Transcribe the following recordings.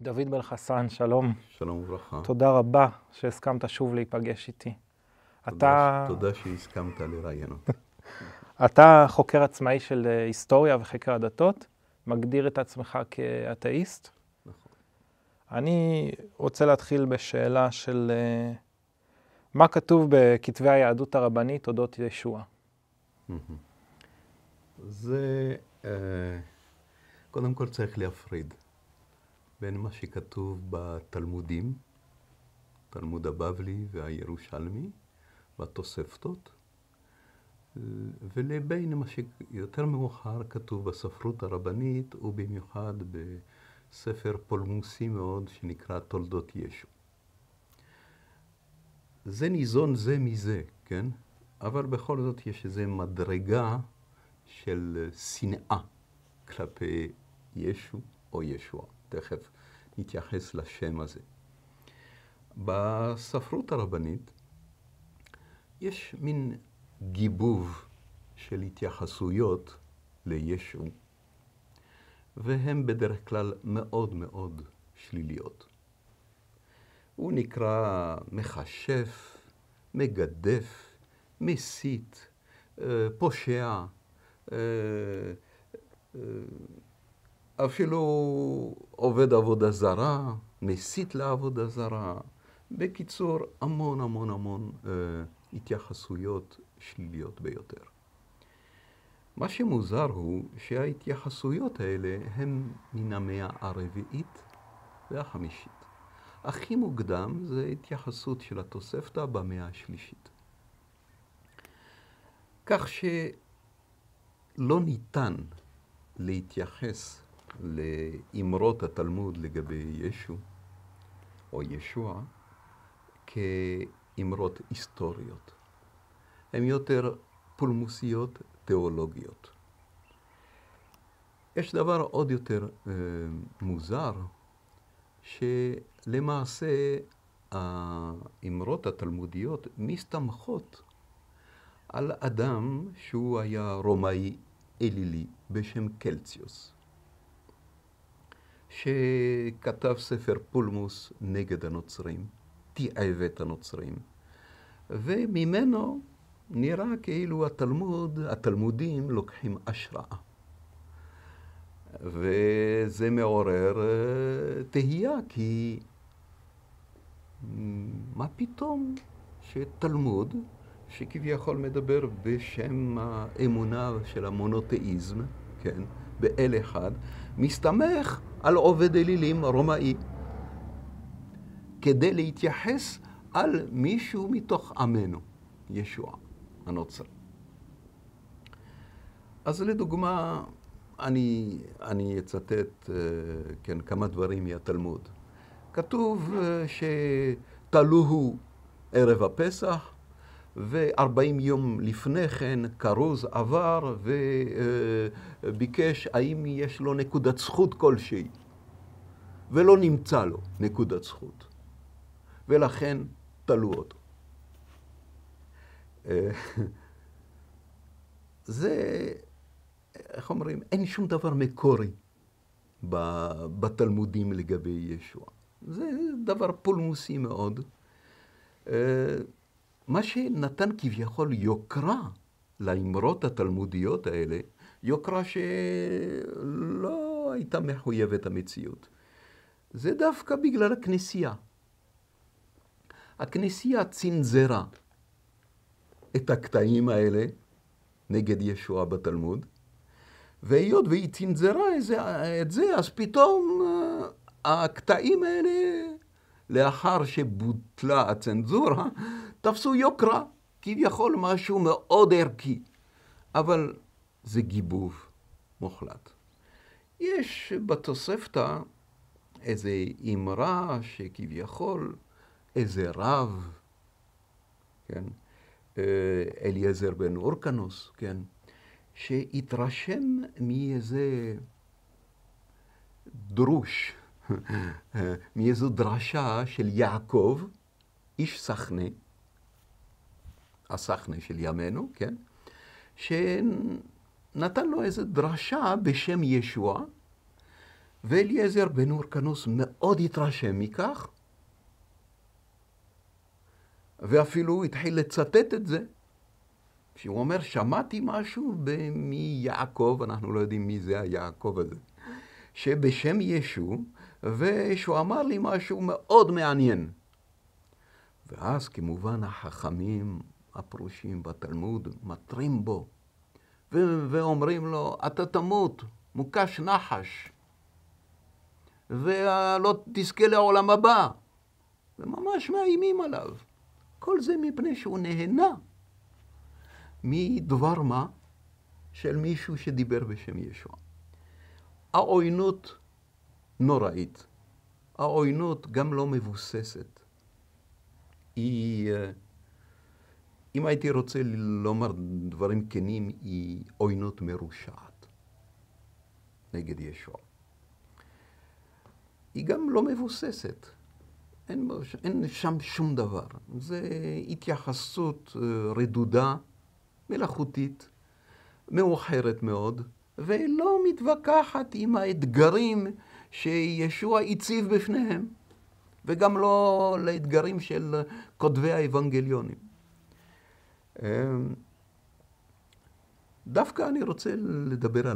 דוד בן חסן, שלום. שלום וברכה. תודה רבה שהסכמת שוב להיפגש איתי. תודה שהסכמת לראיין אותי. אתה חוקר עצמאי של היסטוריה וחקר הדתות, מגדיר את עצמך כאתאיסט. נכון. אני רוצה להתחיל בשאלה של מה כתוב בכתבי היהדות הרבנית אודות ישוע. זה, קודם כל צריך להפריד בין מה שכתוב בתלמודים, תלמוד הבבלי והירושלמי, בתוספתות, ולבין מה שיותר מאוחר כתוב בספרות הרבנית, ובמיוחד בספר פולמוסי מאוד שנקרא תולדות ישו. זה ניזון זה מזה, כן? אבל בכל זאת יש איזו מדרגה של שנאה כלפי ישו או ישוע. תכף נתייחס לשם הזה. בספרות הרבנית יש מין גיבוב של התייחסויות לישו, והן בדרך כלל מאוד מאוד שליליות. הוא נקרא מחשף, מגדף, מסית, פושע, אפילו עובד עבודה זרה, מסית לעבודה זרה. בקיצור, המון התייחסויות שליליות ביותר. מה שמוזר הוא שההתייחסויות האלה הן מן המאה הרביעית והחמישית. הכי מוקדם זה התייחסות של התוספתא במאה השלישית. כך שלא ניתן להתייחס לאמרות התלמוד לגבי ישו או ישוע כאמרות היסטוריות. הן יותר פולמוסיות תיאולוגיות. יש דבר עוד יותר מוזר, שלמעשה האמרות התלמודיות מסתמכות על אדם שהוא היה רומאי אלילי בשם קלציוס, שכתב ספר פולמוס נגד הנוצרים, תיעב את הנוצרים, וממנו נראה כאילו התלמודים לוקחים השראה. וזה מעורר תהייה, כי מה פתאום שתלמוד, שכביכול מדבר בשם האמונה של המונותאיזם, כן, באל אחד, מסתמך על עובד אלילים רומאי, כדי להתייחס על מישהו מתוך עמנו, ישוע הנוצרי. אז לדוגמה, אני אצטט כן, כמה דברים מהתלמוד. כתוב שתלוהו ערב הפסח, ו40 יום לפני כן כרוז עבר וביקש האם יש לו נקודת זכות כלשהי, ולא נמצא לו נקודת זכות, ולכן תלו אותו. זה, איך אומרים, אין שום דבר מקורי בתלמודים לגבי ישוע. זה דבר פולמוסי מאוד. מה שנתן כביכול יוקרה לאמרות התלמודיות האלה, יוקרה שלא הייתה מחויבת המציאות. זה דווקא בגלל הכנסייה. הכנסייה צנזרה את הקטעים האלה נגד ישוע בתלמוד, והיות והיא צנזרה את זה, אז פתאום הקטעים האלה, לאחר שבוטלה הצנזורה, תפסו יוקרה, כביכול משהו מאוד ערכי. אבל זה גיבוב מוחלט. יש בתוספתא איזו אמרה שכביכול איזה רב, כן, אליעזר בן אורקנוס, כן, שהתרשם מאיזה דרוש, מאיזו דרשה של יעקב, איש סכנה, הסכנה של ימינו, כן, שנתן לו איזו דרשה בשם ישוע, ואליעזר בן הורקנוס מאוד התרשם מכך, ואפילו התחיל לצטט את זה. שהוא אומר, שמעתי משהו מיעקב, אנחנו לא יודעים מי זה היעקב הזה, שבשם ישו, ושהוא אמר לי משהו מאוד מעניין. ואז כמובן החכמים הפרושים בתלמוד מטרים בו, ואומרים לו, אתה תמות, מוקש נחש, ולא תזכה לעולם הבא. וממש מאיימים עליו. כל זה מפני שהוא נהנה מדבר מה של מישהו שדיבר בשם ישוע. העוינות נוראית. העוינות גם לא מבוססת. היא, אם הייתי רוצה לומר דברים כנים, היא עוינות מרושעת נגד ישוע. היא גם לא מבוססת. אין שם שום דבר. זה התייחסות רדודה, מלאכותית, מאוחרת מאוד, ולא מתווכחת עם האתגרים שישוע הציב בפניהם, וגם לא לאתגרים של כותבי האבנגליונים. דווקא אני רוצה לדבר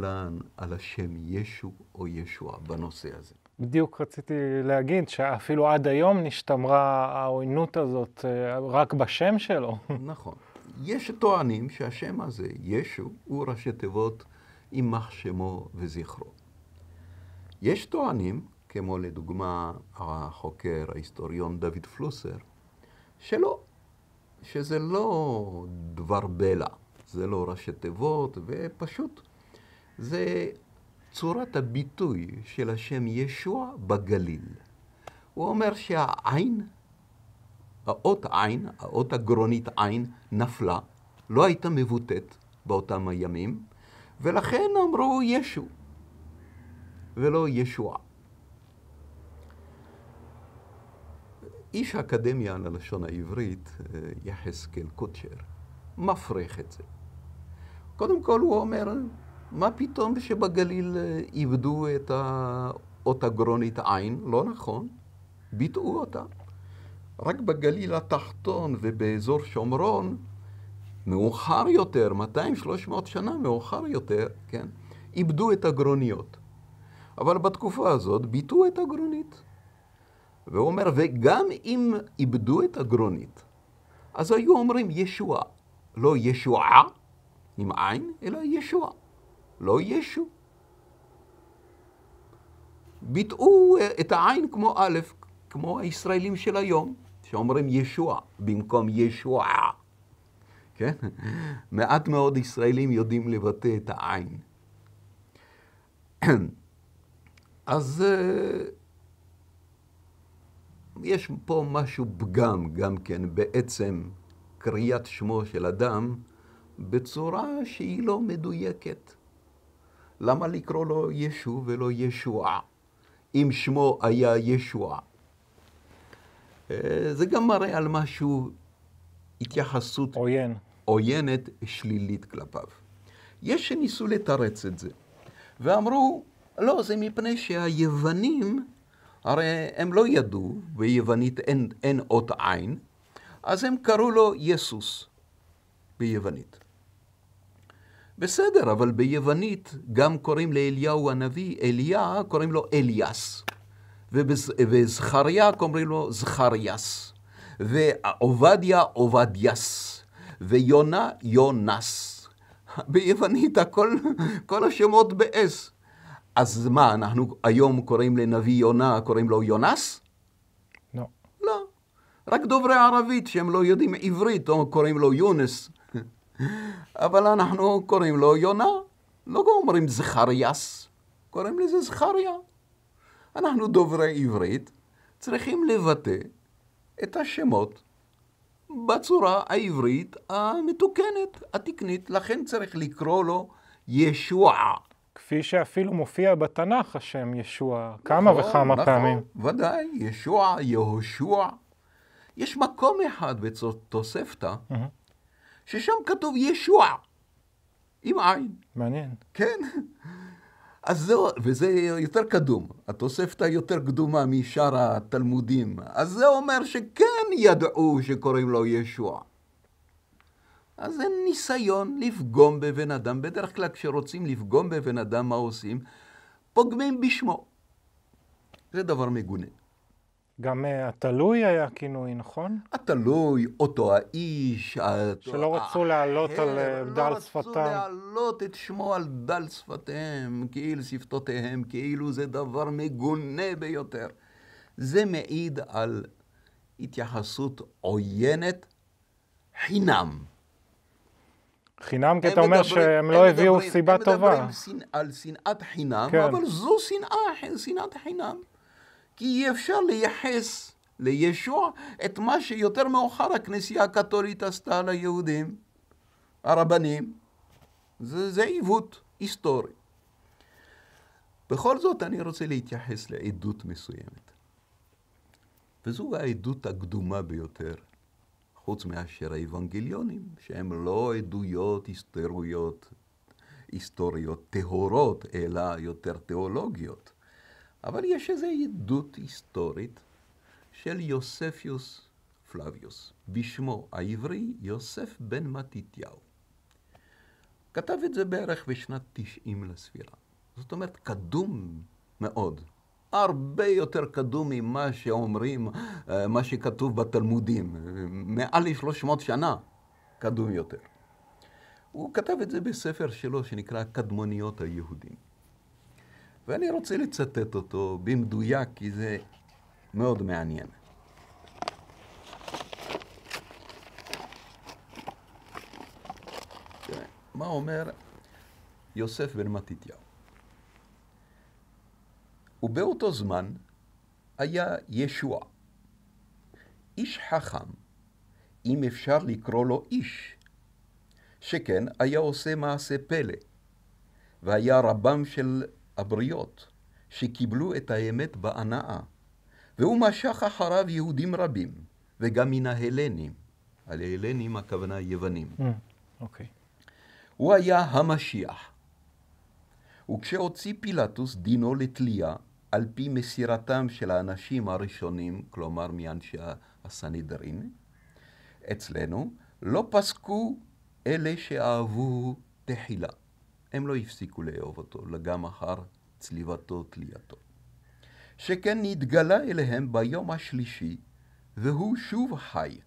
על השם ישו או ישוע בנושא הזה. בדיוק רציתי להגיד שאפילו עד היום נשתמרה העוינות הזאת רק בשם שלו. נכון. יש טוענים שהשם הזה, ישו, הוא ראשי תיבות יימח שמו וזכרו. יש טוענים, כמו לדוגמה החוקר, ההיסטוריון דוד פלוסר, שלא, שזה לא דבר בלע, זה לא ראשי תיבות, ופשוט זה צורת הביטוי של השם ישוע בגליל. הוא אומר שהעין, האות עין, האות הגרונית עין, נפלה, לא הייתה מבוטאת באותם הימים, ולכן אמרו ישו, ולא ישוע. איש האקדמיה ללשון העברית, יחזקאל קוטשר, מפריך את זה. קודם כל הוא אומר, מה פתאום שבגליל איבדו את האות הגרונית עין? לא נכון, ביטאו אותה. רק בגליל התחתון ובאזור שומרון, מאוחר יותר, 200-300 שנה מאוחר יותר, כן, איבדו את הגרוניות. אבל בתקופה הזאת ביטאו את הגרונית. והוא אומר, וגם אם איבדו את הגרונית, אז היו אומרים ישוע, לא ישועה עם עין, אלא ישוע, לא ישו. ביטאו את העין כמו א', כמו הישראלים של היום, שאומרים ישוע במקום ישועה. כן? מעט מאוד ישראלים יודעים לבטא את העין. אז יש פה משהו פגם גם כן, בעצם קריאת שמו של אדם בצורה שהיא לא מדויקת. למה לקרוא לו ישו ולא ישוע, אם שמו היה ישוע? זה גם מראה על משהו, התייחסות עוינת שלילית כלפיו. יש שניסו לתרץ את זה, ואמרו, לא, זה מפני שהיוונים, הרי הם לא ידעו, ביוונית אין אות עין, אז הם קראו לו יסוס ביוונית. בסדר, אבל ביוונית גם קוראים לאליהו הנביא, אליה קוראים לו אליאס, וזכריה קוראים לו זכריאס, ועובדיה עובדיאס, ויונה יונס. ביוונית כל השמות באס. אז מה, אנחנו היום קוראים לנביא יונה, קוראים לו יונס? לא. לא. רק דוברי ערבית שהם לא יודעים עברית, או קוראים לו יונס. אבל אנחנו קוראים לו יונה. לא אומרים זכריאס, קוראים לזה זכריה. אנחנו דוברי עברית צריכים לבטא את השמות בצורה העברית המתוקנת, התקנית. לכן צריך לקרוא לו ישוע. כפי שאפילו מופיע בתנ"ך השם ישוע כמה וכמה פעמים. ודאי, ישוע, יהושע. יש מקום אחד בתוספתא, ששם כתוב ישוע, עם עין. מעניין. כן. אז זהו, וזה יותר קדום. התוספתא יותר קדומה משאר התלמודים. אז זה אומר שכן ידעו שקוראים לו ישוע. אז זה ניסיון לפגום בבן אדם. בדרך כלל כשרוצים לפגום בבן אדם, מה עושים? פוגמים בשמו. זה דבר מגונה. גם התלוי היה כינוי, נכון? התלוי, אותו האיש. שלא רצו להעלות על דל שפתם. לא רצו להעלות את שמו על דל שפתיהם, כאילו שפתותיהם, כאילו זה דבר מגונה ביותר. זה מעיד על התייחסות עוינת חינם. חינם, כי אתה אומר שהם לא הביאו סיבה טובה. הם מדברים על שנאת חינם, כן. אבל זו שנאת חינם. כי אי אפשר לייחס לישוע את מה שיותר מאוחר הכנסייה הקתולית עשתה ליהודים, הרבנים. זה עיוות היסטורי. בכל זאת אני רוצה להתייחס לעדות מסוימת. וזו העדות הקדומה ביותר, חוץ מאשר האבנגליונים, שהם לא עדויות היסטוריות טהורות, אלא יותר תיאולוגיות. אבל יש איזו עדות היסטורית של יוספיוס פלביוס, בשמו העברי יוסף בן מתתיהו. כתב את זה בערך בשנת 90 לספירה. זאת אומרת, קדום מאוד. הרבה יותר קדום ממה שאומרים, מה שכתוב בתלמודים. מעל 300 שנה קדום יותר. הוא כתב את זה בספר שלו שנקרא קדמוניות היהודים. ואני רוצה לצטט אותו במדויק, כי זה מאוד מעניין. מה אומר יוסף בן מתתיהו? ובאותו זמן היה ישוע, איש חכם, אם אפשר לקרוא לו איש, שכן היה עושה מעשה פלא, והיה רבם של הבריות, שקיבלו את האמת בהנאה, והוא משך אחריו יהודים רבים, וגם מן ההלנים. על ההלנים הכוונה יוונים. אוקיי. הוא היה המשיח. וכשהוציא פילטוס דינו לתלייה, על פי מסירתם של האנשים הראשונים, כלומר מאנשי הסנהדרין, אצלנו לא פסקו אלה שאהבו תחילה. הם לא הפסיקו לאהוב אותו, גם אחר צליבתו, תלייתו. שכן נתגלה אליהם ביום השלישי, והוא שוב חי,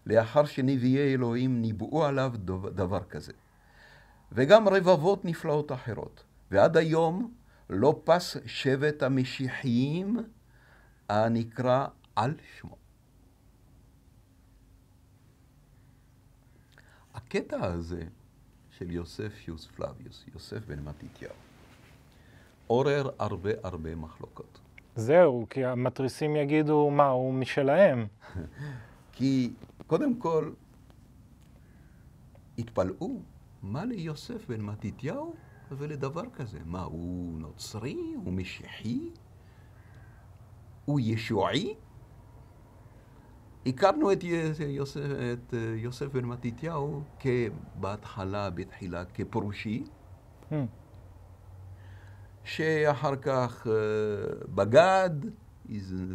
לאחר שנביאי אלוהים ניבאו עליו דבר כזה. וגם רבבות נפלאות אחרות. ועד היום לא פס שבט המשיחיים הנקרא על שמו. הקטע הזה של יוספיוס פלביוס, יוסף בן מתתיהו, עורר הרבה מחלוקות. זהו, כי המתריסים יגידו, מה, הוא משלהם? כי קודם כל התפלאו, מה ליוסף בן מתתיהו ולדבר כזה? מה, הוא נוצרי? הוא משיחי? הוא ישועי? הכרנו את יוסף בן מתתיהו בתחילה כפרושי, שאחר כך בגד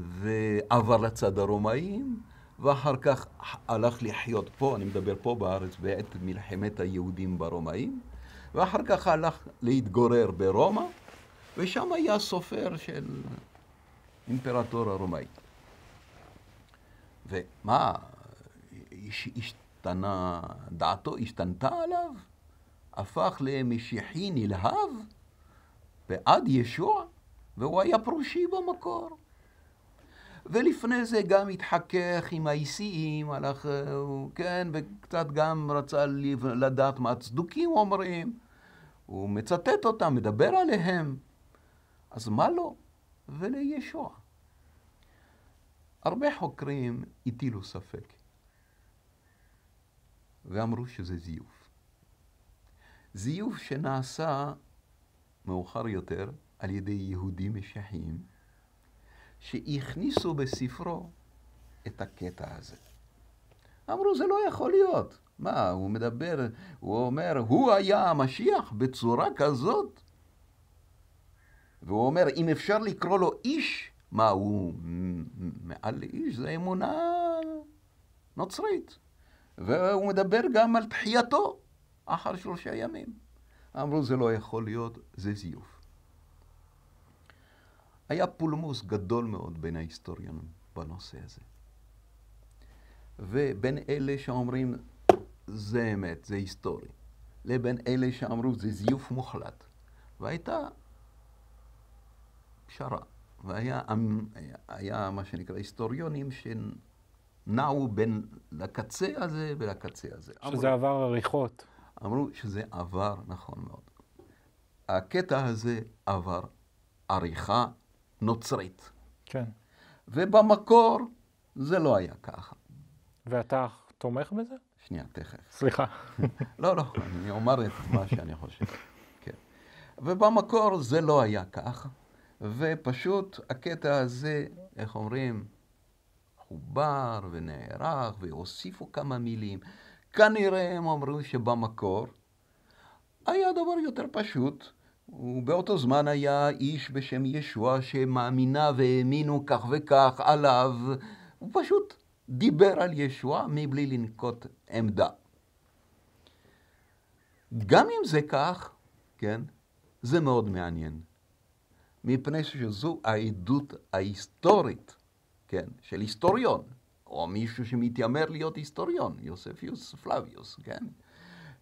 ועבר לצד הרומאים, ואחר כך הלך לחיות פה, אני מדבר פה בארץ, בעת מלחמת היהודים ברומאים, ואחר כך הלך להתגורר ברומא, ושם היה סופר של אימפרטור הרומאי. ומה, דעתו השתנתה עליו? הפך למשיחי נלהב בעד ישוע, והוא היה פרושי במקור. ולפני זה גם התחכך עם האיסיים, הלך, כן, וקצת גם רצה לדעת מה הצדוקים אומרים. הוא מצטט אותם, מדבר עליהם. אז מה לא? ולישוע. הרבה חוקרים הטילו ספק, ואמרו שזה זיוף. זיוף שנעשה מאוחר יותר על ידי יהודים משיחיים, שהכניסו בספרו את הקטע הזה. אמרו, זה לא יכול להיות. מה, הוא מדבר, הוא אומר, הוא היה המשיח בצורה כזאת? והוא אומר, אם אפשר לקרוא לו איש, מה הוא מעל לאיש? זה אמונה נוצרית. והוא מדבר גם על תחייתו אחר 3 ימים. אמרו, זה לא יכול להיות, זה זיוף. היה פולמוס גדול מאוד בין ההיסטוריונים בנושא הזה. ובין אלה שאומרים, זה אמת, זה היסטורי, לבין אלה שאמרו, זה זיוף מוחלט. והייתה פשרה. והיה מה שנקרא היסטוריונים שנעו בין לקצה הזה ולקצה הזה. שזה עבר עריכות. אמרו שזה עבר, נכון מאוד. הקטע הזה עבר עריכה נוצרית. כן. ובמקור זה לא היה ככה. ואתה תומך בזה? שנייה, תכף. סליחה. לא, אני אומר את מה שאני חושב. כן. ובמקור זה לא היה ככה. ופשוט הקטע הזה, איך אומרים, חובר ונערך והוסיפו כמה מילים. כנראה הם אמרו שבמקור היה דבר יותר פשוט. ובאותו זמן היה איש בשם ישוע שמאמינה והאמינו כך וכך עליו. הוא פשוט דיבר על ישוע מבלי לנקוט עמדה. גם אם זה כך, כן, זה מאוד מעניין. מפני שזו העדות ההיסטורית, כן, של היסטוריון, או מישהו שמתיימר להיות היסטוריון, יוספיוס פלביוס, כן,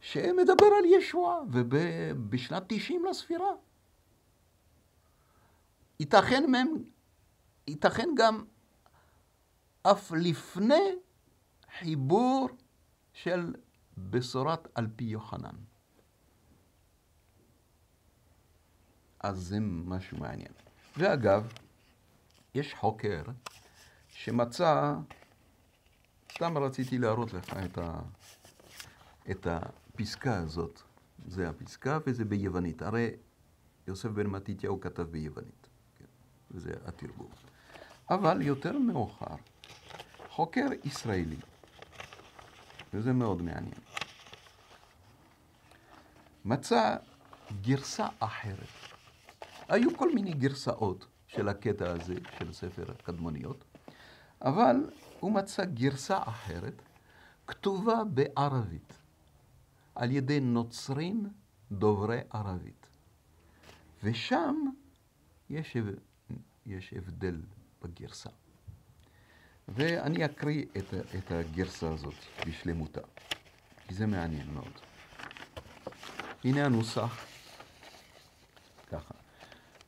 שמדבר על ישוע, ובשנת 90 לספירה. ייתכן גם אף לפני חיבור של בשורת על פי יוחנן. אז זה משהו מעניין. ואגב, יש חוקר שמצא, סתם רציתי להראות לך את הפסקה הזאת. זה הפסקה וזה ביוונית. הרי יוסף בן מתתיהו כתב ביוונית. כן? וזה התרגום. אבל יותר מאוחר, חוקר ישראלי, וזה מאוד מעניין, מצא גרסה אחרת. היו כל מיני גרסאות של הקטע הזה, של ספר הקדמוניות, אבל הוא מצא גרסה אחרת, כתובה בערבית, על ידי נוצרים דוברי ערבית. ושם יש הבדל בגרסה. ואני אקריא את הגרסה הזאת בשלמותה, כי זה מעניין מאוד. הנה הנוסח, ככה.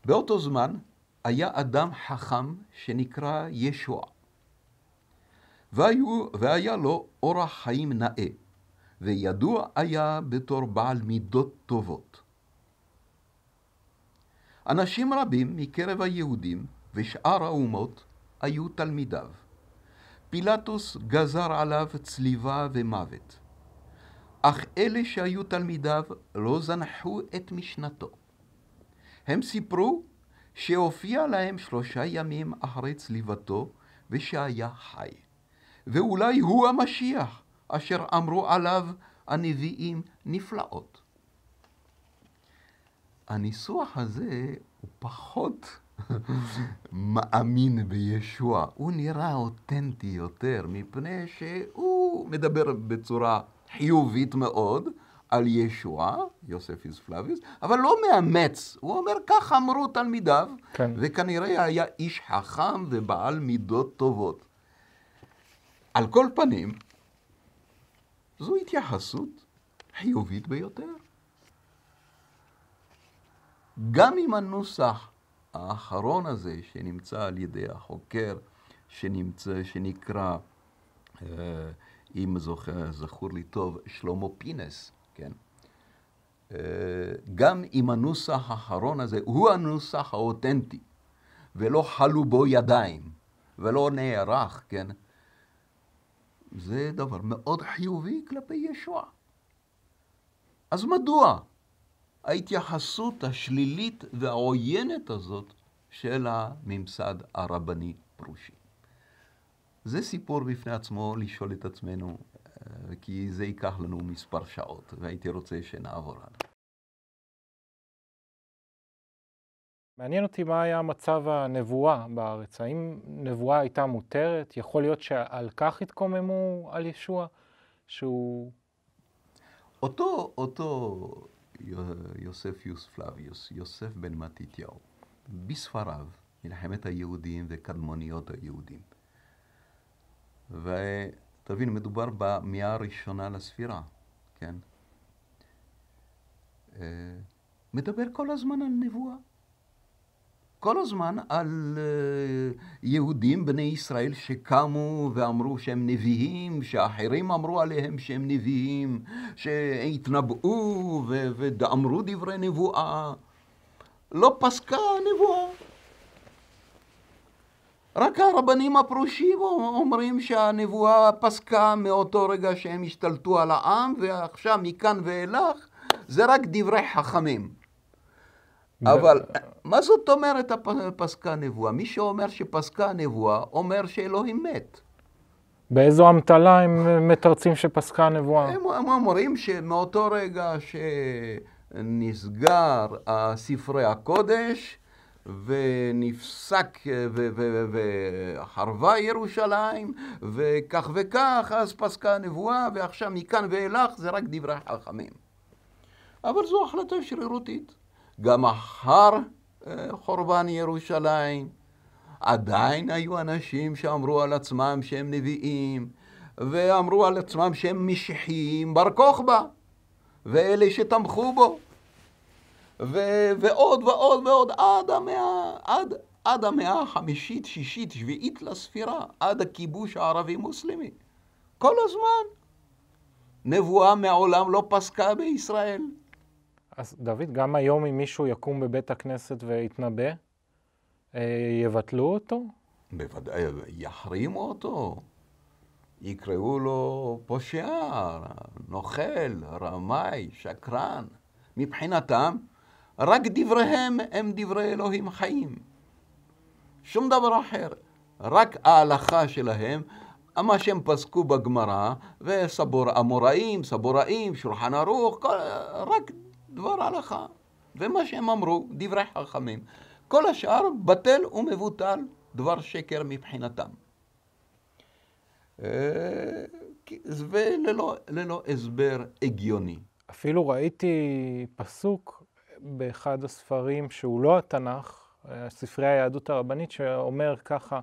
באותו זמן היה אדם חכם שנקרא ישוע, והיה לו אורח חיים נאה, וידוע היה בתור בעל מידות טובות. אנשים רבים מקרב היהודים ושאר האומות היו תלמידיו. פילטוס גזר עליו צליבה ומוות. אך אלה שהיו תלמידיו לא זנחו את משנתו. הם סיפרו שהופיע להם 3 ימים אחרי צליבתו ושהיה חי. ואולי הוא המשיח אשר אמרו עליו הנביאים נפלאות. הניסוח הזה הוא פחות מאמין בישוע. הוא נראה אותנטי יותר, מפני שהוא מדבר בצורה חיובית מאוד על ישוע, יוספיוס פלביוס, אבל לא מאמץ. הוא אומר, כך אמרו תלמידיו, כן. וכנראה היה איש חכם ובעל מידות טובות. על כל פנים, זו התייחסות חיובית ביותר. גם אם הנוסח האחרון הזה שנמצא על ידי החוקר שנקרא, אם זכור לי טוב, שלמה פינס, כן? גם אם הנוסח האחרון הזה הוא הנוסח האותנטי, ולא חלו בו ידיים, ולא נערך, כן? זה דבר מאוד חיובי כלפי ישוע. אז מדוע ההתייחסות השלילית והעוינת הזאת של הממסד הרבני פרושי? זה סיפור בפני עצמו לשאול את עצמנו, כי זה ייקח לנו מספר שעות, והייתי רוצה שנעבור עליו. מעניין אותי מה היה מצב הנבואה בארץ. האם נבואה הייתה מותרת? יכול להיות שעל כך התקוממו על ישוע? שהוא... אותו יוספיוס פלביוס, יוסף בן מתתיהו, בספריו, מלחמת היהודים וקדמוניות היהודים. ותבין, מדובר במאה הראשונה לספירה, כן? מדבר כל הזמן על נבואה. כל הזמן על יהודים בני ישראל שקמו ואמרו שהם נביאים, שאחרים אמרו עליהם שהם נביאים, שהתנבאו ואמרו דברי נבואה. לא פסקה נבואה. רק הרבנים הפרושים אומרים שהנבואה פסקה מאותו רגע שהם השתלטו על העם, ועכשיו מכאן ואילך זה רק דברי חכמים. אבל מה זאת אומרת פסקה נבואה? מי שאומר שפסקה נבואה אומר שאלוהים מת. באיזו אמתלה הם מתרצים שפסקה נבואה? הם אומרים שמאותו רגע שנסגר ספרי הקודש ונפסק וחרבה ירושלים וכך וכך, אז פסקה נבואה, ועכשיו מכאן ואילך זה רק דברי חכמים. אבל זו החלטה שרירותית. גם אחר חורבן ירושלים עדיין היו אנשים שאמרו על עצמם שהם נביאים, ואמרו על עצמם שהם משיחיים, בר כוכבא, ואלה שתמכו בו, ועוד ועוד ועוד עד המאה החמישית, שישית, שביעית לספירה, עד הכיבוש הערבי-מוסלמי. כל הזמן נבואה מעולם לא פסקה בישראל. אז דוד, גם היום אם מישהו יקום בבית הכנסת ויתנבא, יבטלו אותו? בוודאי, יחרימו אותו. יקראו לו פושע, נוכל, רמאי, שקרן. מבחינתם, רק דבריהם הם דברי אלוהים חיים. שום דבר אחר. רק ההלכה שלהם, מה שהם פסקו בגמרא, אמוראים, סבוראים, שולחן ערוך, רק דבר הלכה. ומה שהם אמרו, דברי חכמים. כל השאר בטל ומבוטל, דבר שקר מבחינתם. וללא הסבר הגיוני. אפילו ראיתי פסוק באחד הספרים שהוא לא התנ"ך, ספרי היהדות הרבנית, שאומר ככה,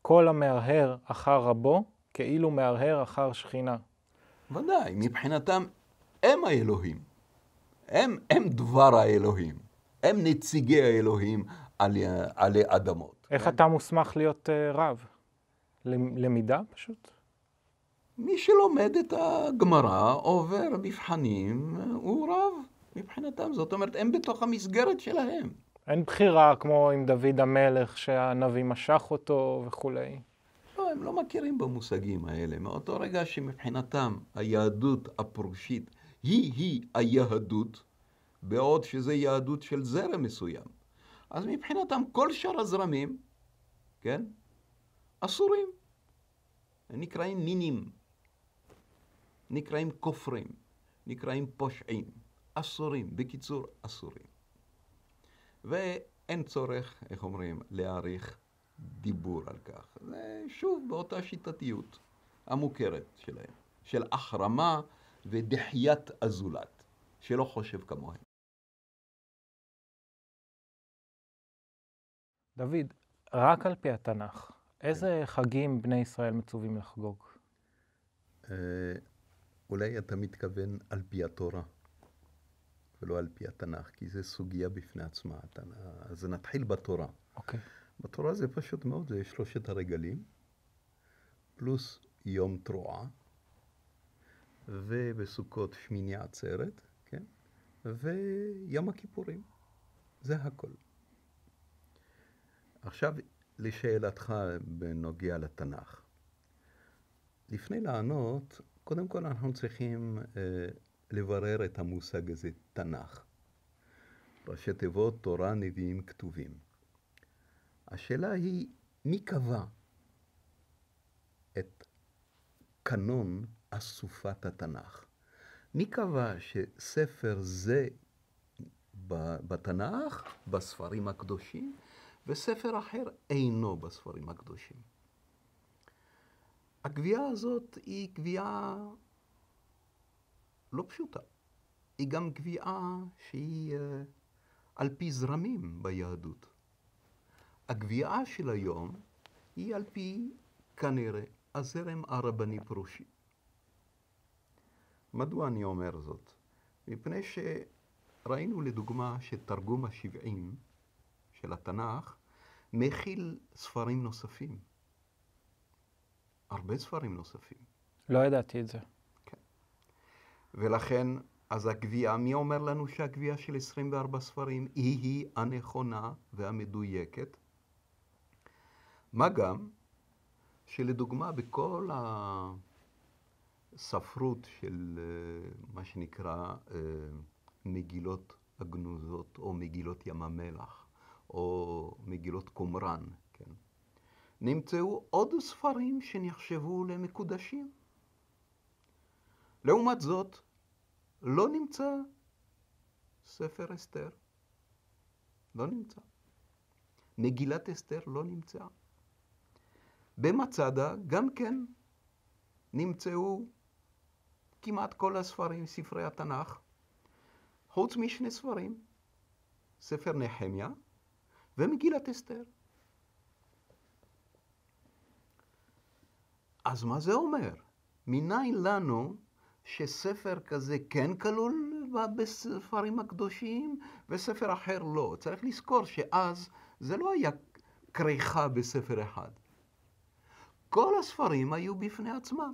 כל המהרהר אחר רבו, כאילו מהרהר אחר שכינה. ודאי, מבחינתם הם האלוהים. הם דבר האלוהים. הם נציגי האלוהים עלי אדמות. איך אתה מוסמך להיות רב? למידה פשוט? מי שלומד את הגמרא, עובר מבחנים, הוא רב מבחינתם. זאת אומרת, הם בתוך המסגרת שלהם. אין בחירה כמו עם דוד המלך שהנביא משך אותו וכולי. לא, הם לא מכירים במושגים האלה. מאותו רגע שמבחינתם היהדות הפרושית היא היהדות, בעוד שזה יהדות של זרם מסוים. אז מבחינתם כל שאר הזרמים, כן, אסורים. הם נקראים מינים, נקראים כופרים, נקראים פושעים, אסורים, בקיצור אסורים. ואין צורך, איך אומרים, להעריך דיבור על כך. זה שוב באותה שיטתיות המוכרת שלהם, של החרמה ודחיית הזולת, שלא חושב כמוהם. דוד, רק על פי התנ"ך, איזה חגים בני ישראל מצווים לחגוג? אולי אתה מתכוון על פי התורה, ולא על פי התנ"ך, כי זה סוגיה בפני עצמה. אז נתחיל בתורה. אוקיי. בתורה זה פשוט מאוד, זה 3 הרגלים, פלוס יום תרועה, ובסוכות שמיני עצרת, כן? ויום הכיפורים. זה הכל. עכשיו, לשאלתך בנוגע לתנ"ך. לפני לענות, קודם כל אנחנו צריכים לברר את המושג הזה, תנ"ך. ראשי תיבות, תורה, נביאים, כתובים. השאלה היא, מי קבע את קנון אסופת התנ"ך? מי קבע שספר זה בתנ"ך, בספרים הקדושים, וספר אחר אינו בספרים הקדושים. הקביעה הזאת היא קביעה לא פשוטה. היא גם קביעה שהיא על פי זרמים ביהדות. הקביעה של היום היא על פי, כנראה, הזרם הרבני פרושי. מדוע אני אומר זאת? מפני שראינו לדוגמה שתרגום ה-70 של התנ"ך מכיל ספרים נוספים. הרבה ספרים נוספים. לא ידעתי את זה. כן. ולכן, אז הקביעה, מי אומר לנו שהקביעה של 24 ספרים היא הנכונה והמדויקת? מה גם שלדוגמה בכל הספרות של מה שנקרא מגילות הגנוזות או מגילות ים המלח או מגילות קומראן, כן? נמצאו עוד ספרים שנחשבו למקודשים. לעומת זאת, לא נמצא ספר אסתר. לא נמצא. מגילת אסתר לא נמצאה. במצדה גם כן נמצאו כמעט כל הספרים, ספרי התנ"ך, חוץ משני ספרים, ספר נחמיה ומגילת אסתר. אז מה זה אומר? מניין לנו שספר כזה כן כלול בספרים הקדושים וספר אחר לא? צריך לזכור שאז זה לא היה כריכה בספר אחד. כל הספרים היו בפני עצמם.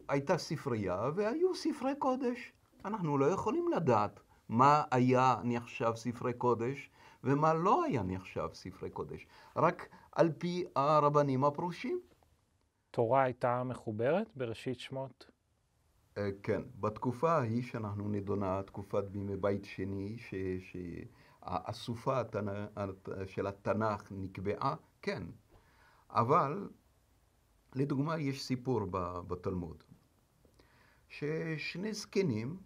הייתה ספרייה והיו ספרי קודש. אנחנו לא יכולים לדעת מה היה נחשב ספרי קודש ומה לא היה נחשב ספרי קודש. רק על פי הרבנים הפרושים. תורה הייתה מחוברת בראשית שמות? כן, בתקופה ההיא שאנחנו נדונה, תקופת בימי בית שני, שהסופה של התנ"ך נקבעה, כן. אבל, לדוגמה, יש סיפור בתלמוד, ששני זקנים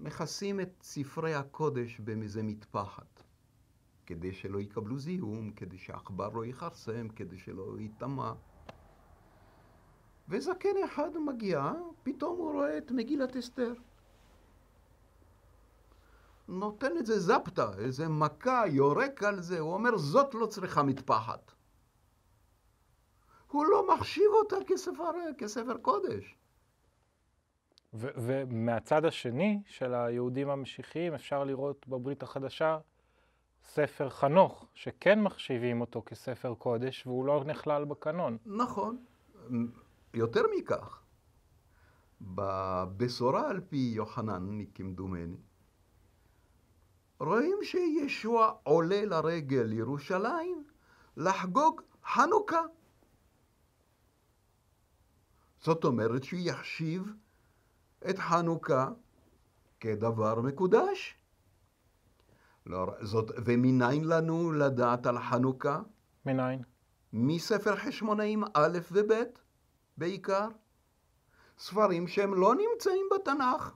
מכסים את ספרי הקודש במזה מטפחת, כדי שלא יקבלו זיהום, כדי שהעכבר לא יכרסם, כדי שלא יטמע. וזקן אחד מגיע, פתאום הוא רואה את מגילת אסתר. נותן את זה זפתה, איזה מכה, יורק על זה, הוא אומר, זאת לא צריכה מטפחת. הוא לא מחשיב אותה כספר קודש. ומהצד השני של היהודים המשיחיים אפשר לראות בברית החדשה ספר חנוך, שכן מחשיבים אותו כספר קודש, והוא לא נכלל בקנון. נכון. יותר מכך, בבשורה על פי יוחנן, כמדומני, רואים שישוע עולה לרגל לירושלים לחגוג חנוכה. זאת אומרת שהוא יחשיב את חנוכה כדבר מקודש. ומניין לנו לדעת על חנוכה? מניין? מספר חשמונאים א' וב' בעיקר. ספרים שהם לא נמצאים בתנ"ך.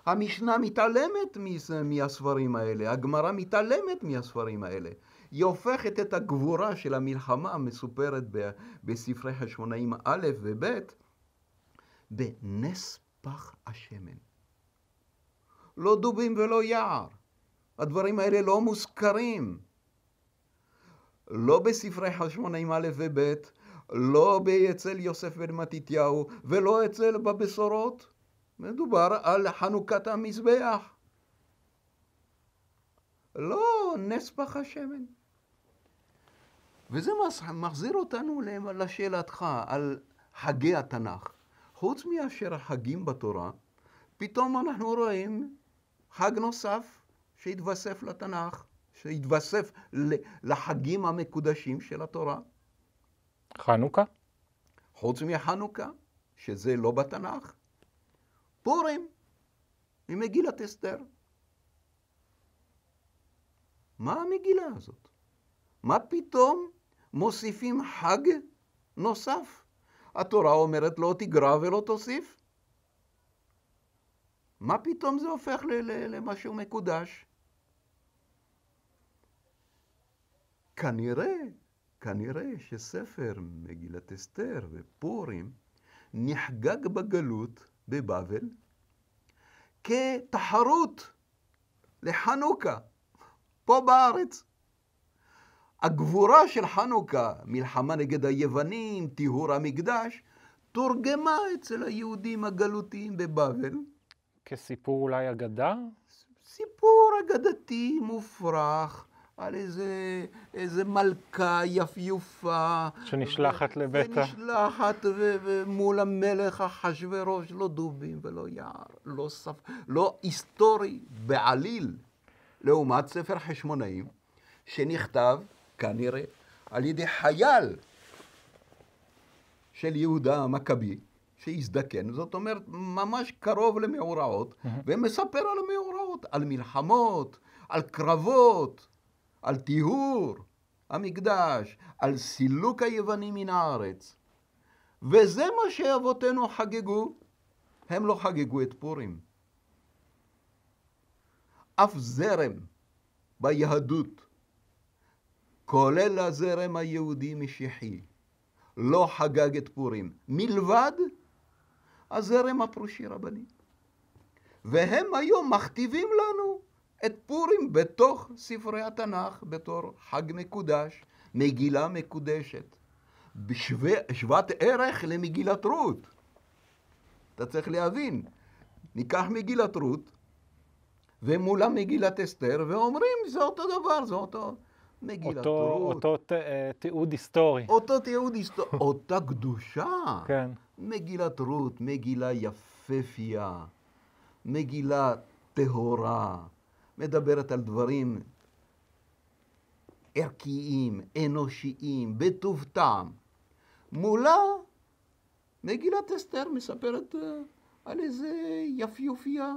המשנה מתעלמת מהספרים האלה, הגמרא מתעלמת מהספרים האלה. היא הופכת את הגבורה של המלחמה המסופרת בספרי חשמונאים א' וב' בנס פח השמן. לא דובים ולא יער. הדברים האלה לא מוזכרים. לא בספרי חשמונאים א' וב', לא אצל יוסף בן מתתיהו, ולא אצל בבשורות. מדובר על חנוכת המזבח. לא נס פח השמן. וזה מחזיר אותנו לשאלתך על חגי התנ"ך. חוץ מאשר החגים בתורה, פתאום אנחנו רואים חג נוסף שהתווסף לתנ"ך, שהתווסף לחגים המקודשים של התורה. חנוכה? חוץ מחנוכה, שזה לא בתנ"ך. פורים, ממגילת אסתר. מה המגילה הזאת? מה פתאום מוסיפים חג נוסף? התורה אומרת לא תגרע ולא תוסיף. מה פתאום זה הופך למשהו מקודש? כנראה שספר מגילת אסתר ופורים נחגג בגלות בבבל כתחרות לחנוכה פה בארץ. הגבורה של חנוכה, מלחמה נגד היוונים, טיהור המקדש, תורגמה אצל היהודים הגלותיים בבבל. כסיפור אולי אגדה? סיפור אגדתי מופרך על איזה מלכה יפיופה. שנשלחת לביתה. ונשלחת ומול המלך אחשוורוש, לא דובים ולא יער, לא היסטורי בעליל. לעומת ספר חשמונאים, שנכתב כנראה על ידי חייל של יהודה המכבי, שהזדקן, זאת אומרת ממש קרוב למאורעות, ומספר על המאורעות, על מלחמות, על קרבות, על טיהור המקדש, על סילוק היוונים מן הארץ. וזה מה שאבותינו חגגו. הם לא חגגו את פורים. אף זרם ביהדות, כולל הזרם היהודי משיחי, לא חגג את פורים, מלבד הזרם הפרושי רבני. והם היום מכתיבים לנו את פורים בתוך ספרי התנ"ך, בתור חג מקודש, מגילה מקודשת, בשוות ערך למגילת רות. אתה צריך להבין, ניקח מגילת רות, ומולה מגילת אסתר, ואומרים, זה אותו דבר, זה אותו מגילת רות. אותו תיעוד היסטורי. אותו תיעוד היסטורי, אותה קדושה. כן. מגילת רות, מגילה יפהפייה, מגילה טהורה, מדברת על דברים ערכיים, אנושיים, בטוב טעם. מולה, מגילת אסתר מספרת על איזה יפיופייה.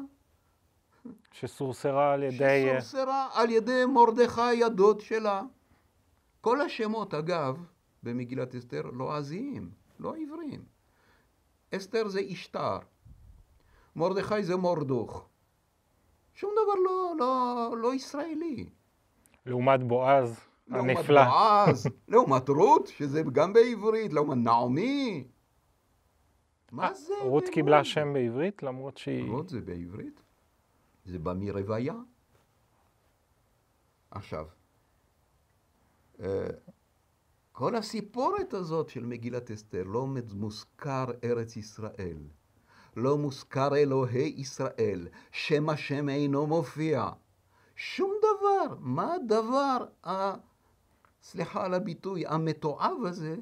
שסורסרה על ידי... שסורסרה על ידי מרדכי הדוד שלה. כל השמות, אגב, במגילת אסתר לא עזיים, לא עבריים. אסתר זה אשתר, מרדכי זה מורדוך. שום דבר לא ישראלי. לעומת בועז הנפלא. לעומת בועז, לעומת רות, שזה גם בעברית, לעומת נעמי. מה זה? רות קיבלה שם בעברית, למרות שהיא... רות זה בעברית. זה בא מרוויה. עכשיו, כל הסיפורת הזאת של מגילת אסתר, לא מוזכר ארץ ישראל, לא מוזכר אלוהי ישראל, שם השם אינו מופיע. שום דבר. מה הדבר, סליחה על הביטוי, המתועב הזה,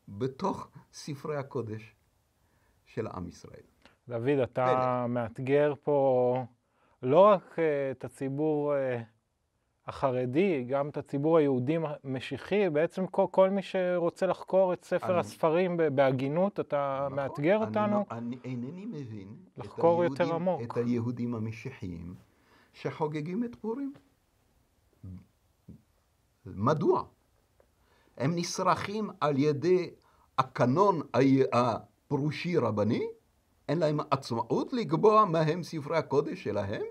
בתוך ספרי הקודש של עם ישראל? דוד, אתה מאתגר פה לא רק את הציבור החרדי, גם את הציבור היהודי משיחי, בעצם כל מי שרוצה לחקור את ספר הספרים בהגינות, אתה מאתגר אותנו. אני אינני מבין לחקור יותר עמוק. את היהודים המשיחיים שחוגגים את פורים. מדוע? הם נשרכים על ידי הקנון הפרושי רבני? אין להם עצמאות לקבוע מהם ספרי הקודש שלהם?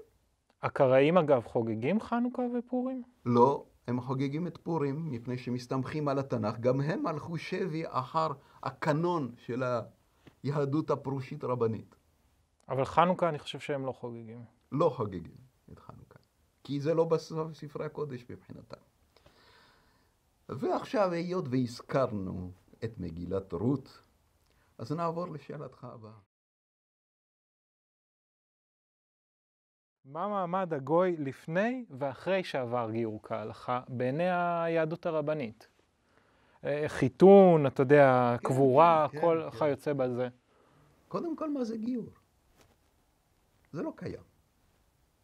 הקראים אגב חוגגים חנוכה ופורים? לא, הם חוגגים את פורים מפני שמסתמכים על התנ"ך. גם הם הלכו שבי אחר הקנון של היהדות הפרושית רבנית. אבל חנוכה אני חושב שהם לא חוגגים. לא חוגגים את חנוכה, כי זה לא בסוף ספרי הקודש מבחינתם. ועכשיו היות והזכרנו את מגילת רות, אז נעבור לשאלתך הבאה. מה מעמד הגוי לפני ואחרי שעבר גיור כהלכה בעיני היהדות הרבנית? חיתון, אתה יודע, קבורה, כל כיוצא בזה. קודם כל, מה זה גיור? זה לא קיים.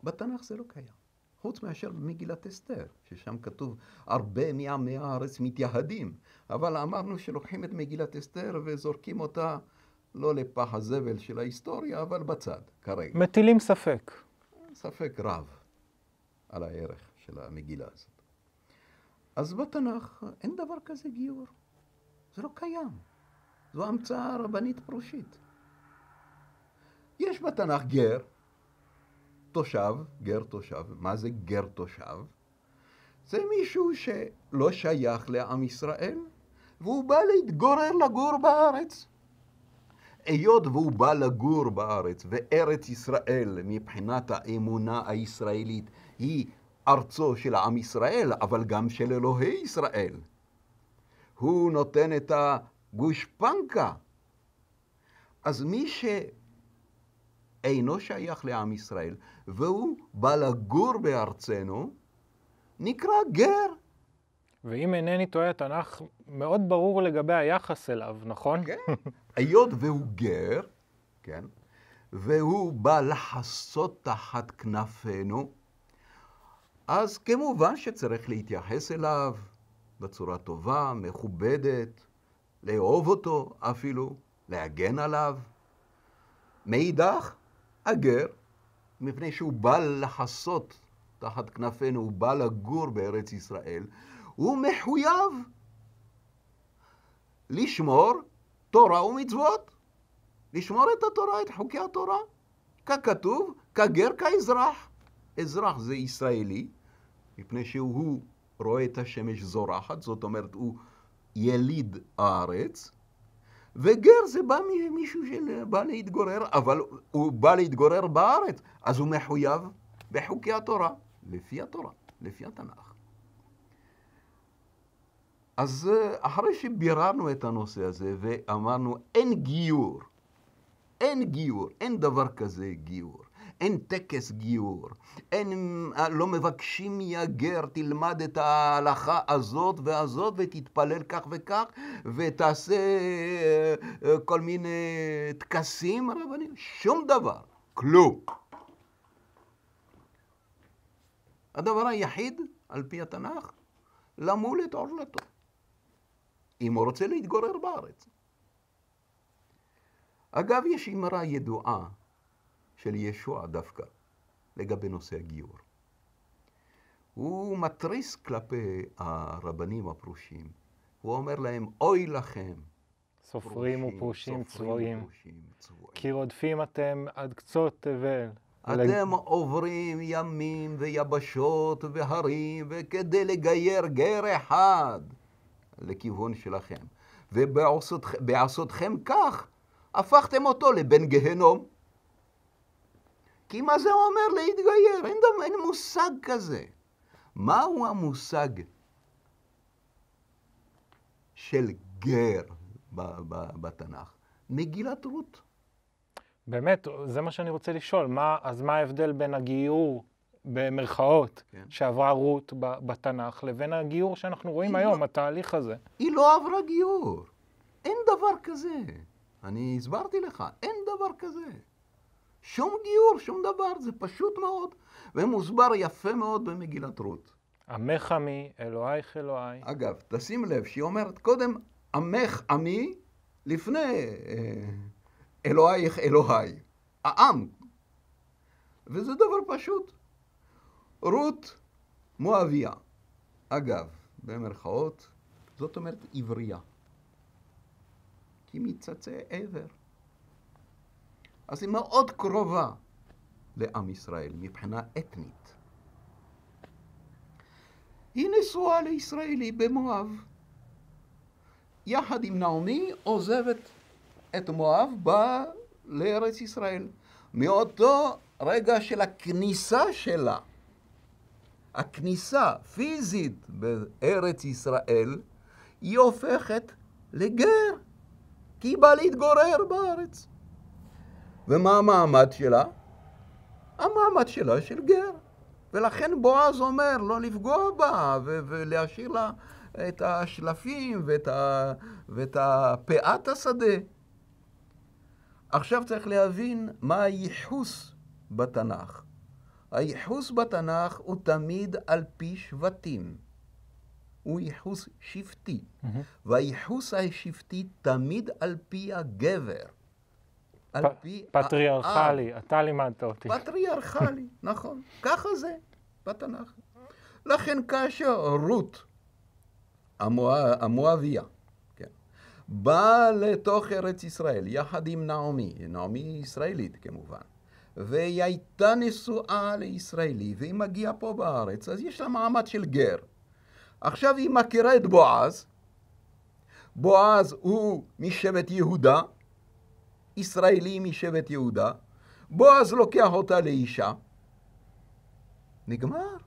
בתנ"ך זה לא קיים. חוץ מאשר במגילת אסתר, ששם כתוב הרבה מעמי הארץ מתייהדים. אבל אמרנו שלוקחים את מגילת אסתר וזורקים אותה לא לפח הזבל של ההיסטוריה, אבל בצד, כרגע. מטילים ספק. ספק רב על הערך של המגילה הזאת. אז בתנ"ך אין דבר כזה גיור. זה לא קיים. זו המצאה רבנית פרושית. יש בתנ"ך גר, תושב, גר תושב. מה זה גר תושב? זה מישהו שלא שייך לעם ישראל, והוא בא לגור בארץ. היות והוא בא לגור בארץ, וארץ ישראל מבחינת האמונה הישראלית היא ארצו של עם ישראל, אבל גם של אלוהי ישראל. הוא נותן את הגושפנקה. אז מי שאינו שייך לעם ישראל, והוא בא לגור בארצנו, נקרא גר. ואם אינני טועה, התנ"ך מאוד ברור לגבי היחס אליו, נכון? כן. היות והוא גר, כן, והוא בא לחסות תחת כנפינו, אז כמובן שצריך להתייחס אליו בצורה טובה, מכובדת, לאהוב אותו אפילו, להגן עליו. מאידך, הגר, מפני שהוא בא לחסות תחת כנפינו, הוא בא לגור בארץ ישראל, הוא מחויב לשמור תורה ומצוות, לשמור את התורה, את חוקי התורה, ככתוב, כגר כאזרח. אזרח זה ישראלי, מפני שהוא רואה את השמש זורחת, זאת אומרת, הוא יליד הארץ, וגר זה בא מישהו שבא להתגורר, אבל הוא בא להתגורר בארץ, אז הוא מחויב בחוקי התורה, לפי התורה, לפי התנ"ך. אז אחרי שביררנו את הנושא הזה ואמרנו, אין גיור, אין גיור, אין דבר כזה גיור, אין טקס גיור, לא מבקשים מהגר, תלמד את ההלכה הזאת והזאת ותתפלל כך וכך ותעשה כל מיני טקסים רבניים, שום דבר, כלום. הדבר היחיד על פי התנ"ך, למול את עורלתו, אם הוא רוצה להתגורר בארץ. אגב, יש אמרה ידועה של ישוע דווקא, לגבי נושא הגיור. הוא מתריס כלפי הרבנים הפרושים. הוא אומר להם, אוי לכם, סופרים ופרושים צבועים, כי רודפים אתם עד קצות תבל. אתם עוברים ימים ויבשות והרים, וכדי לגייר גר אחד לכיוון שלכם. ובעשותכם כך, הפכתם אותו לבן גהנום. כי מה זה אומר להתגייר? אין מושג כזה. מהו המושג של גר בתנ"ך? מגילת רות. באמת, זה מה שאני רוצה לשאול. אז מה ההבדל בין הגיור, במרכאות, כן. שעברה רות בתנ"ך, לבין הגיור שאנחנו רואים היום, התהליך הזה? היא לא עברה גיור. אין דבר כזה. אני הסברתי לך, אין דבר כזה. שום גיור, שום דבר, זה פשוט מאוד, ומוסבר יפה מאוד במגילת רות. עמך עמי, אלוהיך אלוהי. אגב, תשים לב שהיא אומרת קודם, עמך עמי, לפני אלוהיך אלוהי, העם. וזה דבר פשוט. רות מואביה, אגב, במרכאות, זאת אומרת עברייה. כי מצאצאי עבר. אז היא מאוד קרובה לעם ישראל מבחינה אתנית. היא נשואה לישראלי במואב. יחד עם נעמי עוזבת את מואב, באה לארץ ישראל. מאותו רגע של הכניסה שלה, הכניסה פיזית בארץ ישראל, היא הופכת לגר, כי היא באה להתגורר בארץ. ומה המעמד שלה? המעמד שלה של גר. ולכן בועז אומר לא לפגוע בה ולהשאיר לה את השלפים ואת פאת השדה. עכשיו צריך להבין מה הייחוס בתנ"ך. הייחוס בתנ"ך הוא תמיד על פי שבטים. הוא ייחוס שבטי. והייחוס השבטי תמיד על פי הגבר. פטריארכלי, אתה לימדת אותי. פטריארכלי, נכון. ככה זה בתנ"ך. לכן כאשר רות, המואביה, כן, בא לתוך ארץ ישראל, יחד עם נעמי, נעמי ישראלית כמובן, והיא הייתה נשואה לישראלי, והיא מגיעה פה בארץ, אז יש לה מעמד של גר. עכשיו היא מכירה את בועז, בועז הוא משבט יהודה, ישראלי משבט יהודה, בועז לוקח אותה לאישה, נגמר.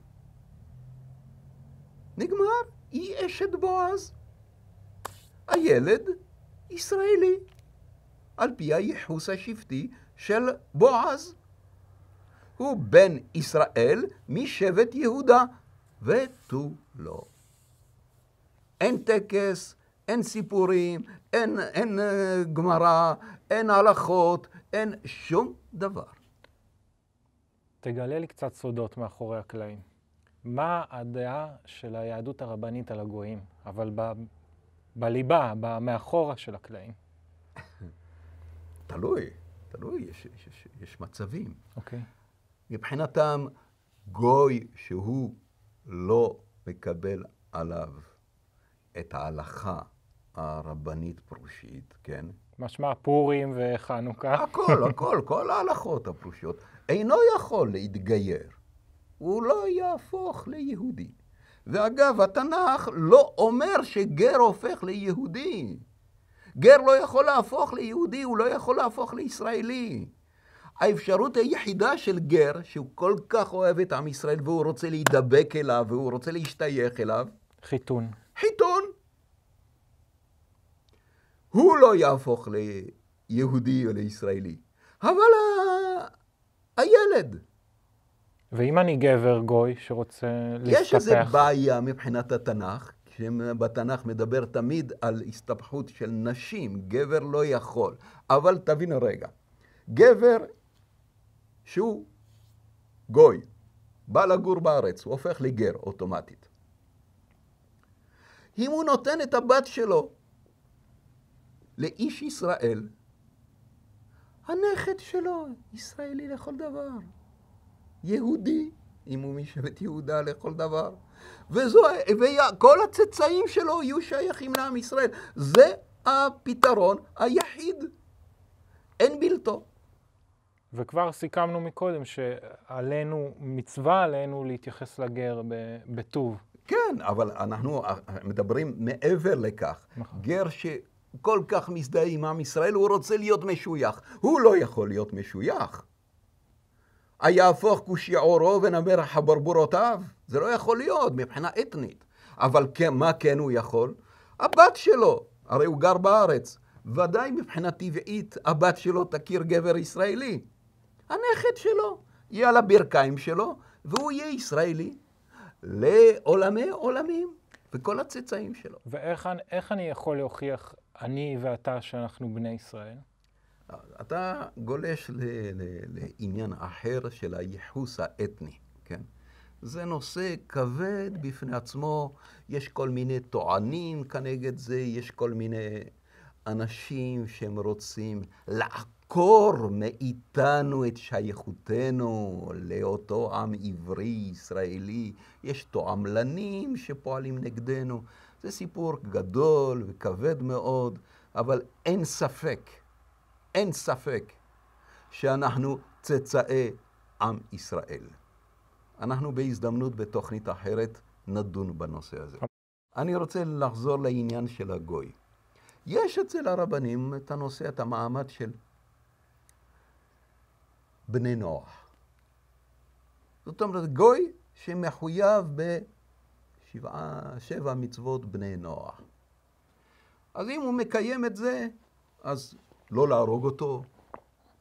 נגמר, היא אשת בועז. הילד ישראלי, על פי הייחוס השבטי של בועז. הוא בן ישראל משבט יהודה, ותו לא. אין טקס, אין סיפורים, אין גמרא, אין הלכות, אין שום דבר. תגלה לי קצת סודות מאחורי הקלעים. מה הדעה של היהדות הרבנית על הגויים, אבל בליבה, מאחורה של הקלעים? תלוי, יש מצבים. אוקיי. מבחינתם, גוי שהוא לא מקבל עליו את ההלכה הרבנית פרושית, כן? משמע פורים וחנוכה. הכל, כל ההלכות הפרושיות. אינו יכול להתגייר. הוא לא יהפוך ליהודי. ואגב, התנ"ך לא אומר שגר הופך ליהודי. גר לא יכול להפוך ליהודי, הוא לא יכול להפוך לישראלי. האפשרות היחידה של גר, שהוא כל כך אוהב את עם ישראל, והוא רוצה להידבק אליו, והוא רוצה להשתייך אליו, חיתון. חיתון. הוא לא יהפוך ליהודי או לישראלי. אבל הילד. ואם אני גבר גוי שרוצה להסתפח? יש איזו בעיה מבחינת התנ"ך, שבתנ"ך מדבר תמיד על הסתפחות של נשים, גבר לא יכול. אבל תבין רגע, גבר שהוא גוי, בא לגור בארץ, הוא הופך לגר אוטומטית. אם הוא נותן את הבת שלו לאיש ישראל, הנכד שלו ישראלי לכל דבר. יהודי, אם הוא משבט יהודה לכל דבר. וכל הצאצאים שלו יהיו שייכים לעם ישראל. זה הפתרון היחיד. אין בלתו. וכבר סיכמנו מקודם שעלינו, מצווה עלינו להתייחס לגר בטוב. כן, אבל אנחנו מדברים מעבר לכך. גר שכל כך מזדהה עם עם ישראל, הוא רוצה להיות משוייך. הוא לא יכול להיות משוייך. היהפוך כושי עורו ונמר חברבורותיו. זה לא יכול להיות מבחינה אתנית. אבל מה כן הוא יכול? הבת שלו, הרי הוא גר בארץ. ודאי מבחינה טבעית, הבת שלו תכיר גבר ישראלי. הנכד שלו יהיה על הברכיים שלו, והוא יהיה ישראלי לעולמי עולמים, וכל הצאצאים שלו. ואיך אני יכול להוכיח, אני ואתה, שאנחנו בני ישראל? אתה גולש לעניין אחר של הייחוס האתני, כן? זה נושא כבד בפני עצמו, יש כל מיני טוענים כנגד זה, יש כל מיני אנשים שהם רוצים לעקור מאיתנו את שייכותנו לאותו עם עברי, ישראלי. יש תועמלנים שפועלים נגדנו. זה סיפור גדול וכבד מאוד, אבל אין ספק שאנחנו צאצאי עם ישראל. אנחנו בהזדמנות בתוכנית אחרת נדון בנושא הזה. אני רוצה לחזור לעניין של הגוי. יש אצל הרבנים את הנושא, את המעמד של בני נוח. זאת אומרת, גוי שמחויב בשבע מצוות בני נוח. אז אם הוא מקיים את זה, אז לא להרוג אותו,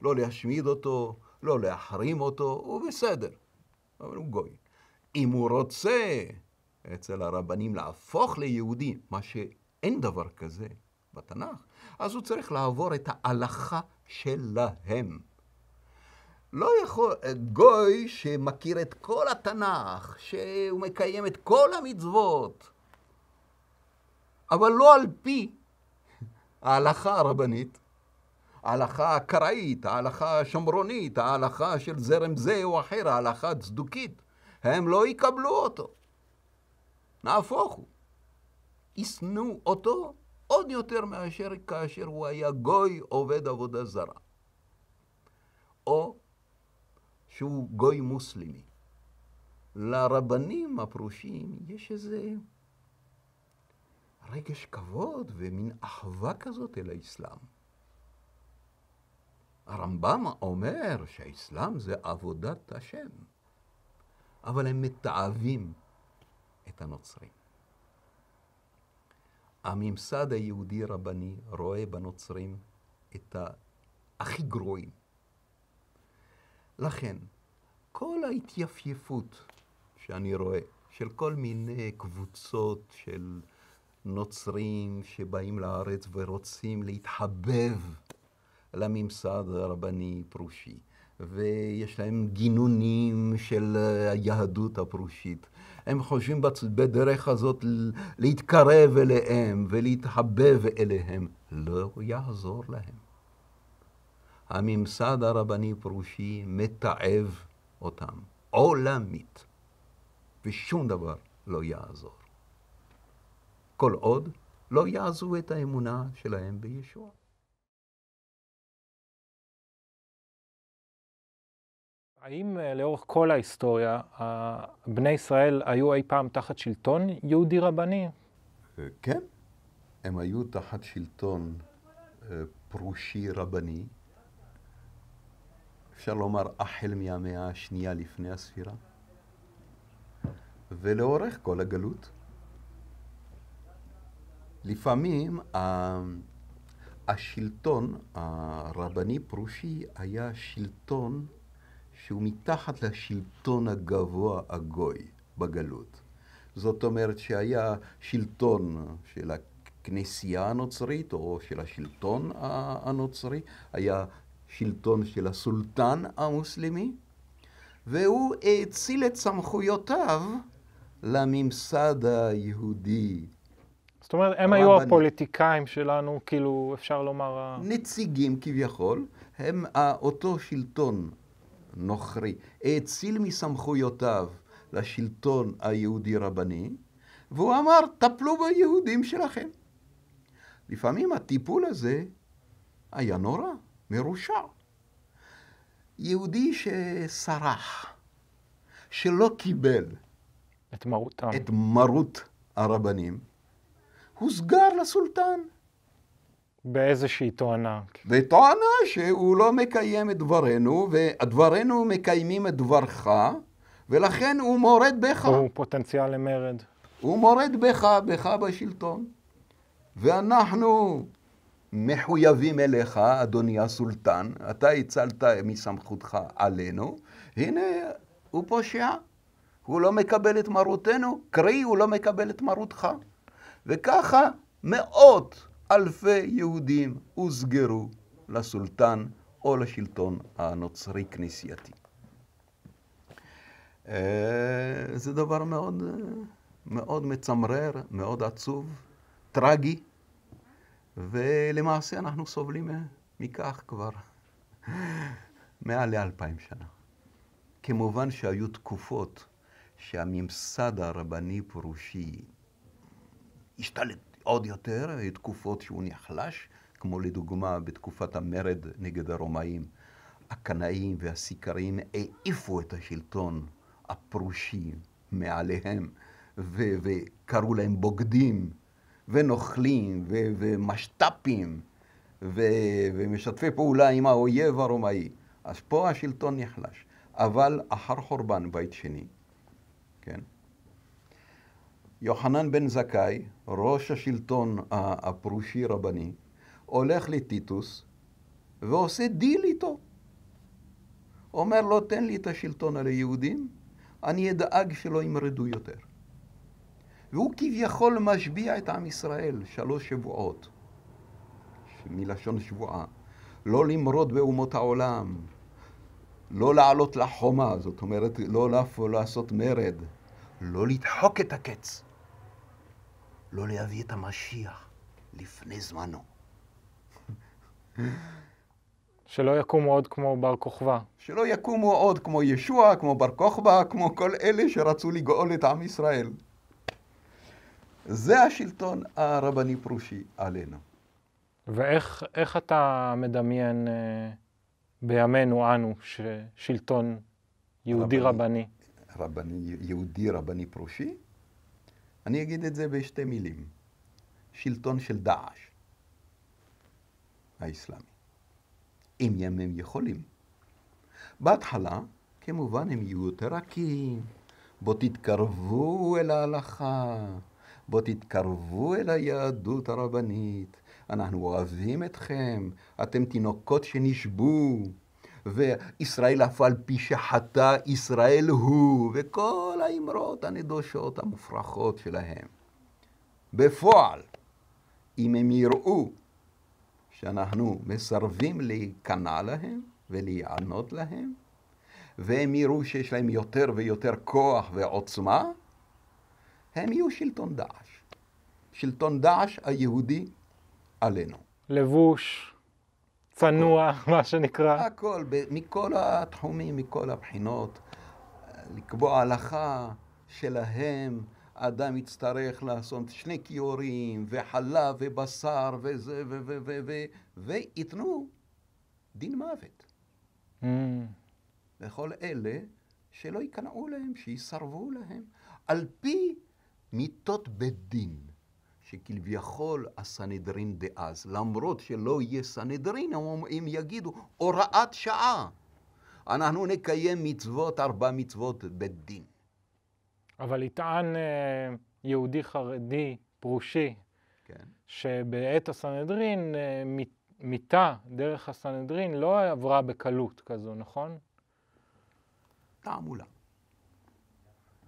לא להשמיד אותו, לא להחרים אותו, הוא בסדר. אבל הוא גוי. אם הוא רוצה אצל הרבנים להפוך ליהודי, מה שאין דבר כזה בתנ"ך, אז הוא צריך לעבור את ההלכה שלהם. לא יכול, גוי שמכיר את כל התנ"ך, שהוא מקיים את כל המצוות, אבל לא על פי ההלכה הרבנית, ההלכה הקראית, ההלכה השומרונית, ההלכה של זרם זה או אחר, ההלכה הצדוקית, הם לא יקבלו אותו. נהפוך הוא. ישנאו אותו עוד יותר מאשר כאשר הוא היה גוי עובד עבודה זרה, או שהוא גוי מוסלמי. לרבנים הפרושים יש איזה רגש כבוד ומין אחווה כזאת אל האסלאם. הרמב"ם אומר שהאסלאם זה עבודת השם, אבל הם מתעבים את הנוצרים. הממסד היהודי רבני רואה בנוצרים את הכי גרועים. לכן, כל ההתייפייפות שאני רואה של כל מיני קבוצות של נוצרים שבאים לארץ ורוצים להתחבב לממסד הרבני פרושי, ויש להם גינונים של היהדות הפרושית. הם חושבים בדרך הזאת להתקרב אליהם ולהתחבב אליהם. לא יעזור להם. הממסד הרבני פרושי מתעב אותם עולמית, ושום דבר לא יעזור. כל עוד לא יעזו את האמונה שלהם בישוע. האם לאורך כל ההיסטוריה, בני ישראל היו אי פעם תחת שלטון יהודי רבני? כן, הם היו תחת שלטון פרושי רבני, אפשר לומר החל מהמאה השנייה לפני הספירה, ולאורך כל הגלות. לפעמים השלטון הרבני פרושי היה שלטון שהוא מתחת לשלטון הגבוה הגוי בגלות. זאת אומרת שהיה שלטון של הכנסייה הנוצרית או של השלטון הנוצרי, היה שלטון של הסולטן המוסלמי, והוא האציל את סמכויותיו לממסד היהודי. זאת אומרת, הם היו הפוליטיקאים שלנו, כאילו אפשר לומר... נציגים כביכול, הם אותו שלטון נוכרי, האציל מסמכויותיו לשלטון היהודי רבני, והוא אמר, טפלו ביהודים שלכם. לפעמים הטיפול הזה היה נורא, מרושע. יהודי שסרח, שלא קיבל את מרות הרבנים, הוסגר לסולטן. באיזושהי תואנה. בתואנה שהוא לא מקיים את דברנו, ודברנו מקיימים את דברך, ולכן הוא מורד בך. הוא פוטנציאל למרד. הוא מורד בך בשלטון. ואנחנו מחויבים אליך, אדוני הסולטן, אתה הצלת מסמכותך עלינו, הנה הוא פושע. הוא לא מקבל את מרותנו, קרי הוא לא מקבל את מרותך. וככה מאות אלפי יהודים הוסגרו לסולטן או לשלטון הנוצרי כנסייתי. זה דבר מאוד, מאוד מצמרר, מאוד עצוב, טרגי, ולמעשה אנחנו סובלים מכך כבר מעל ל2000 שנה. כמובן שהיו תקופות שהממסד הרבני פרושי השתלט עוד יותר, היו תקופות שהוא נחלש, כמו לדוגמה בתקופת המרד נגד הרומאים. הקנאים והסיכריים העיפו את השלטון הפרושי מעליהם, וקראו להם בוגדים, ונוכלים, ומשת"פים, ומשתפי פעולה עם האויב הרומאי. אז פה השלטון נחלש. אבל אחר חורבן בית שני, כן? יוחנן בן זכאי, ראש השלטון הפרושי רבני, הולך לטיטוס ועושה דיל איתו. אומר לו, תן לי את השלטון על היהודים, אני אדאג שלא ימרדו יותר. והוא כביכול משביע את עם ישראל 3 שבועות, מלשון שבועה. לא למרוד באומות העולם, לא לעלות לחומה, זאת אומרת, לא לעשות מרד, לא לדחוק את הקץ, לא להביא את המשיח לפני זמנו. שלא יקומו עוד כמו בר כוכבא. שלא יקומו עוד כמו ישוע, כמו בר כוכבא, כמו כל אלה שרצו לגאול את עם ישראל. זה השלטון הרבני פרושי עלינו. ואיך אתה מדמיין בימינו אנו ששלטון יהודי רבני? יהודי רבני פרושי? אני אגיד את זה בשתי מילים. שלטון של דאעש האסלאמי. אם הם יכולים. בהתחלה, כמובן, הם יהיו יותר רכים. בוא תתקרבו אל ההלכה, בוא תתקרבו אל היהדות הרבנית. אנחנו אוהבים אתכם, אתם תינוקות שנשבו, וישראל אף על פי שחטא ישראל הוא, וכל האמרות הנדושות המופרכות שלהם. בפועל, אם הם יראו שאנחנו מסרבים להיכנע להם ולהיענות להם, והם יראו שיש להם יותר ויותר כוח ועוצמה, הם יהיו שלטון דאעש. שלטון דאעש היהודי עלינו. לבוש, צנוע, מה שנקרא. הכל, מכל התחומים, מכל הבחינות. לקבוע הלכה שלהם, אדם יצטרך לעשות 2 כיורים, וחלב ובשר וזה ויתנו דין מוות. לכל אלה שלא ייכנעו להם, שיסרבו להם, על פי מיתות בית דין, שכביכול הסנהדרין דאז, למרות שלא יהיה סנהדרין, הם יגידו, הוראת שעה, אנחנו נקיים מצוות, 4 מצוות בית דין. אבל יטען יהודי חרדי פרושי, כן. שבעת הסנהדרין, מיתה דרך הסנהדרין לא עברה בקלות כזו, נכון? תעמולה.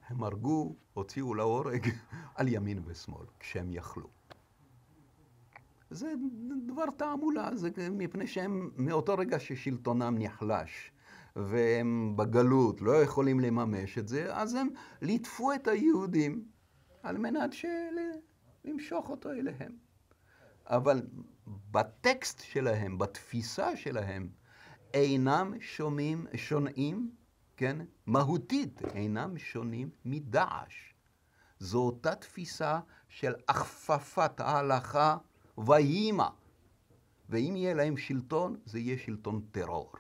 הם הרגו, הוציאו להורג על ימין ושמאל, כשהם יכלו. זה דבר תעמולה, זה מפני שהם מאותו רגע ששלטונם נחלש, והם בגלות לא יכולים לממש את זה, אז הם ליטפו את היהודים על מנת למשוך אותו אליהם. אבל בטקסט שלהם, בתפיסה שלהם, אינם שונאים, כן? מהותית, אינם שונים מדאעש. זו אותה תפיסה של הכפפת ההלכה ויהי מה. ואם יהיה להם שלטון, זה יהיה שלטון טרור.